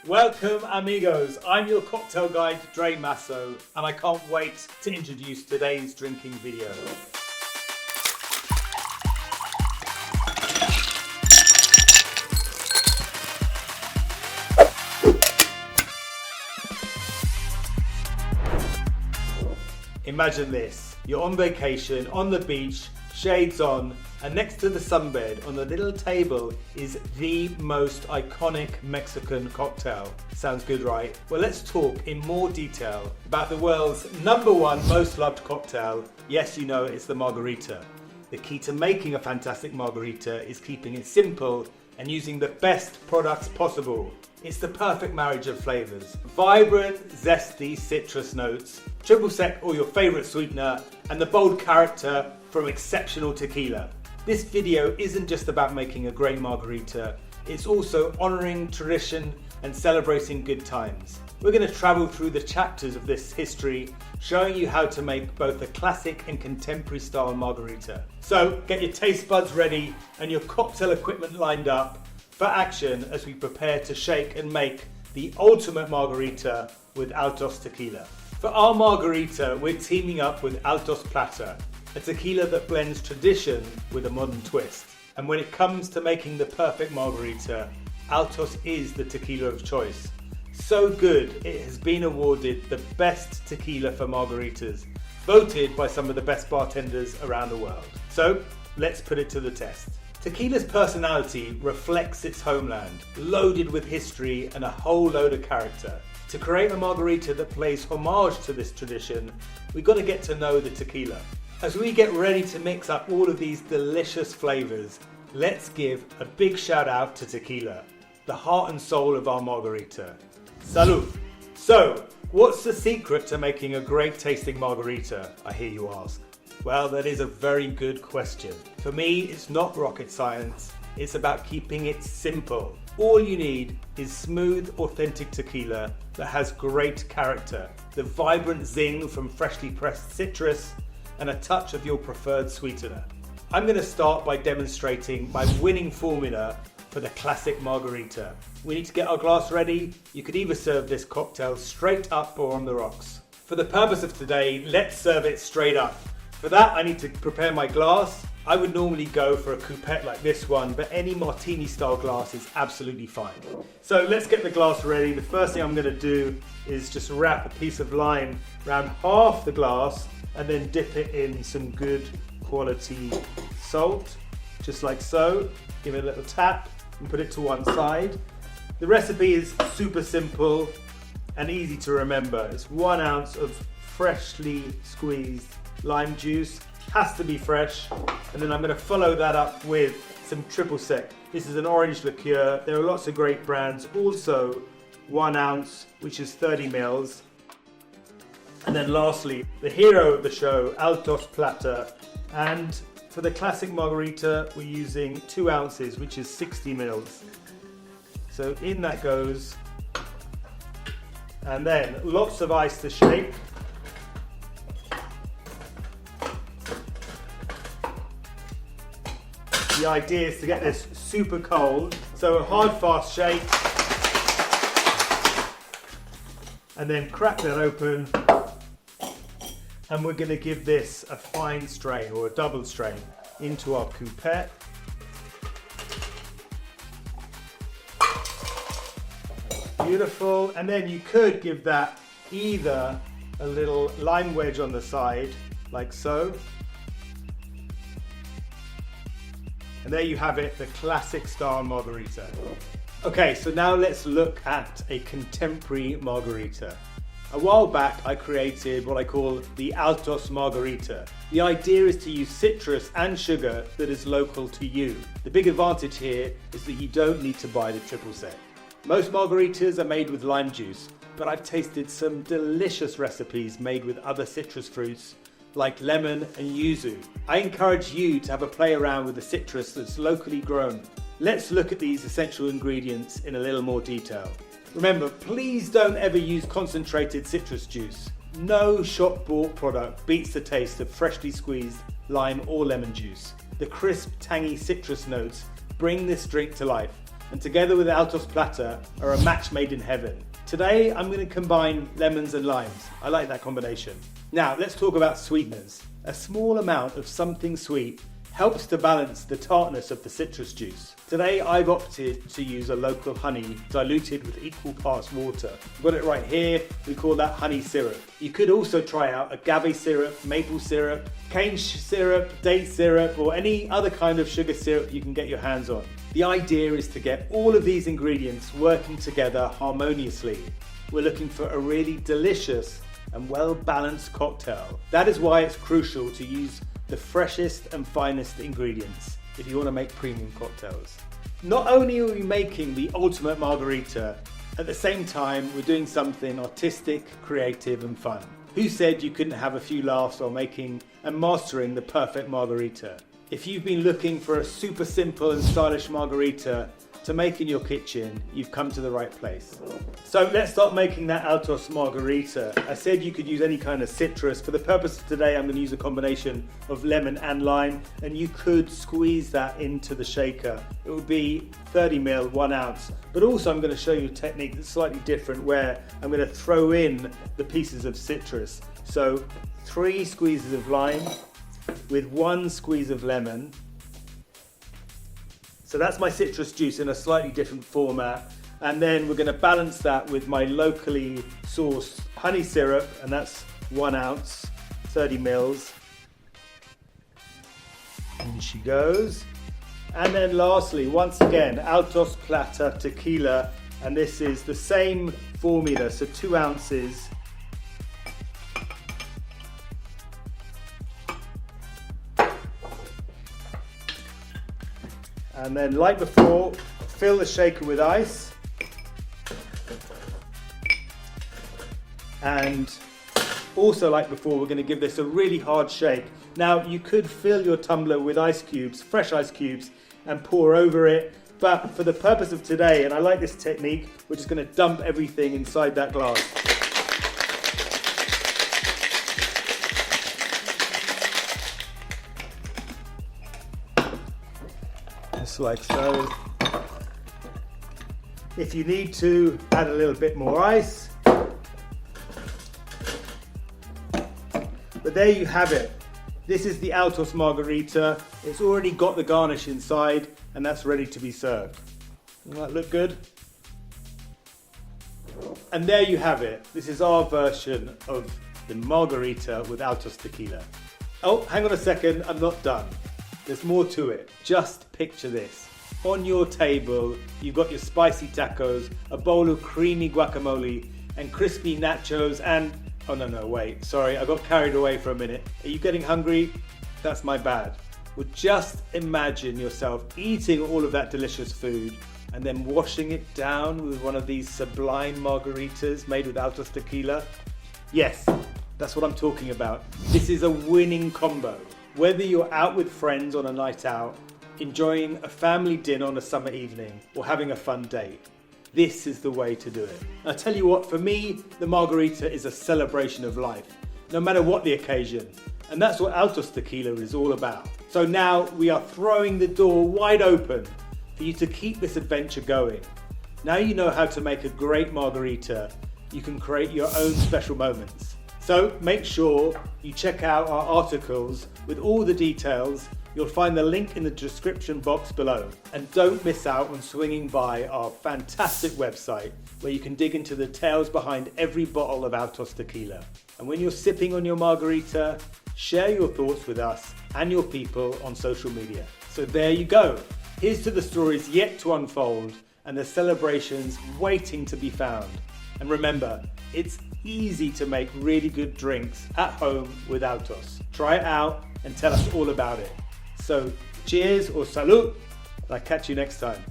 Welcome amigos, I'm your cocktail guide Dre Masso and I can't wait to introduce today's drinking video. Imagine this, you're on vacation, on the beach, shades on, and next to the sunbed on the little table is the most iconic Mexican cocktail. Sounds good, right? Well, let's talk in more detail about the world's #1 most loved cocktail. Yes, you know, it's the Margarita. The key to making a fantastic Margarita is keeping it simple and using the best products possible. It's the perfect marriage of flavors. Vibrant, zesty citrus notes, triple sec or your favorite sweetener, and the bold character from exceptional tequila. This video isn't just about making a great margarita, it's also honoring tradition and celebrating good times. We're going to travel through the chapters of this history, showing you how to make both a classic and contemporary style margarita. So get your taste buds ready and your cocktail equipment lined up for action as we prepare to shake and make the ultimate margarita with Altos Tequila. For our margarita, we're teaming up with Altos Plata, a tequila that blends tradition with a modern twist. And when it comes to making the perfect margarita, Altos is the tequila of choice. So good, it has been awarded the best tequila for margaritas, voted by some of the best bartenders around the world. So let's put it to the test. Tequila's personality reflects its homeland, loaded with history and a whole load of character. To create a margarita that plays homage to this tradition, we've got to get to know the tequila. As we get ready to mix up all of these delicious flavors, let's give a big shout out to tequila, the heart and soul of our margarita. Salud! So, what's the secret to making a great tasting margarita, I hear you ask? Well, that is a very good question. For me, it's not rocket science, it's about keeping it simple. All you need is smooth, authentic tequila that has great character, the vibrant zing from freshly pressed citrus, and a touch of your preferred sweetener. I'm going to start by demonstrating my winning formula for the classic margarita. We need to get our glass ready. You could either serve this cocktail straight up or on the rocks. For the purpose of today, let's serve it straight up. For that, I need to prepare my glass. I would normally go for a coupette like this one, but any martini style glass is absolutely fine. So let's get the glass ready. The first thing I'm going to do is just wrap a piece of lime around half the glass and then dip it in some good quality salt, just like so. Give it a little tap and put it to one side. The recipe is super simple and easy to remember. It's 1 ounce of freshly squeezed lime juice, has to be fresh, and then I'm going to follow that up with some triple sec. This is an orange liqueur. There are lots of great brands. Also 1 ounce, which is 30 mils. And then lastly, the hero of the show, Altos Plata. And for the classic margarita, we're using 2 ounces, which is 60 mils. So in that goes. And then lots of ice to shake. The idea is to get this super cold. So a hard, fast shake. And then crack that open. And we're going to give this a fine strain or a double strain into our coupette. Beautiful. And then you could give that either a little lime wedge on the side, like so. And there you have it, the classic style margarita. Okay, so now let's look at a contemporary margarita. A while back, I created what I call the Altos Margarita. The idea is to use citrus and sugar that is local to you. The big advantage here is that you don't need to buy the triple sec. Most margaritas are made with lime juice, but I've tasted some delicious recipes made with other citrus fruits like lemon and yuzu. I encourage you to have a play around with the citrus that's locally grown. Let's look at these essential ingredients in a little more detail. Remember, please don't ever use concentrated citrus juice. No shop-bought product beats the taste of freshly squeezed lime or lemon juice. The crisp, tangy citrus notes bring this drink to life. and together with Altos Plata are a match made in heaven. Today I'm going to combine lemons and limes. I like that combination. Now let's talk about sweeteners. A small amount of something sweet helps to balance the tartness of the citrus juice. Today I've opted to use a local honey diluted with equal parts water. I've got it right here, we call that honey syrup. You could also try out agave syrup, maple syrup, cane syrup, date syrup, or any other kind of sugar syrup you can get your hands on. The idea is to get all of these ingredients working together harmoniously. We're looking for a really delicious and well-balanced cocktail. That is why it's crucial to use the freshest and finest ingredients if you want to make premium cocktails. Not only are we making the ultimate margarita, at the same time we're doing something artistic, creative and fun. Who said you couldn't have a few laughs while making and mastering the perfect margarita? If you've been looking for a super simple and stylish margarita to make in your kitchen, you've come to the right place. So let's start making that Altos margarita. I said you could use any kind of citrus. For the purpose of today, I'm going to use a combination of lemon and lime, and you could squeeze that into the shaker. It would be 30 ml, 1 ounce. But also I'm going to show you a technique that's slightly different where I'm going to throw in the pieces of citrus. So 3 squeezes of lime with 1 squeeze of lemon. So that's my citrus juice in a slightly different format. And then we're going to balance that with my locally sourced honey syrup, and that's 1 ounce, 30 mils. In she goes. And then lastly, once again, Altos Plata Tequila, and this is the same formula, so 2 ounces. And then, like before, fill the shaker with ice. And also, like before, we're going to give this a really hard shake. Now, you could fill your tumbler with ice cubes, fresh ice cubes, and pour over it. But for the purpose of today, and I like this technique, we're just going to dump everything inside that glass. Just like so. If you need to, add a little bit more ice. But there you have it. This is the Altos margarita. It's already got the garnish inside, and that's ready to be served. Doesn't that look good? And there you have it. This is our version of the margarita with Altos tequila. Oh, hang on a second, I'm not done. There's more to it. Just picture this. On your table, you've got your spicy tacos, a bowl of creamy guacamole, and crispy nachos, and oh no, wait, sorry, I got carried away for a minute. Are you getting hungry? That's my bad. Well, just imagine yourself eating all of that delicious food and then washing it down with one of these sublime margaritas made with Altos tequila. Yes, that's what I'm talking about. This is a winning combo. Whether you're out with friends on a night out, enjoying a family dinner on a summer evening, or having a fun date, this is the way to do it. I tell you what, for me, the margarita is a celebration of life, no matter what the occasion. And that's what Altos Tequila is all about. So now we are throwing the door wide open for you to keep this adventure going. Now you know how to make a great margarita, you can create your own special moments. So make sure you check out our articles with all the details. You'll find the link in the description box below. And don't miss out on swinging by our fantastic website where you can dig into the tales behind every bottle of Altos tequila. And when you're sipping on your margarita, share your thoughts with us and your people on social media. So there you go. Here's to the stories yet to unfold and the celebrations waiting to be found. And remember, it's easy to make really good drinks at home with Altos. Try it out and tell us all about it. So cheers or salud, and I'll catch you next time.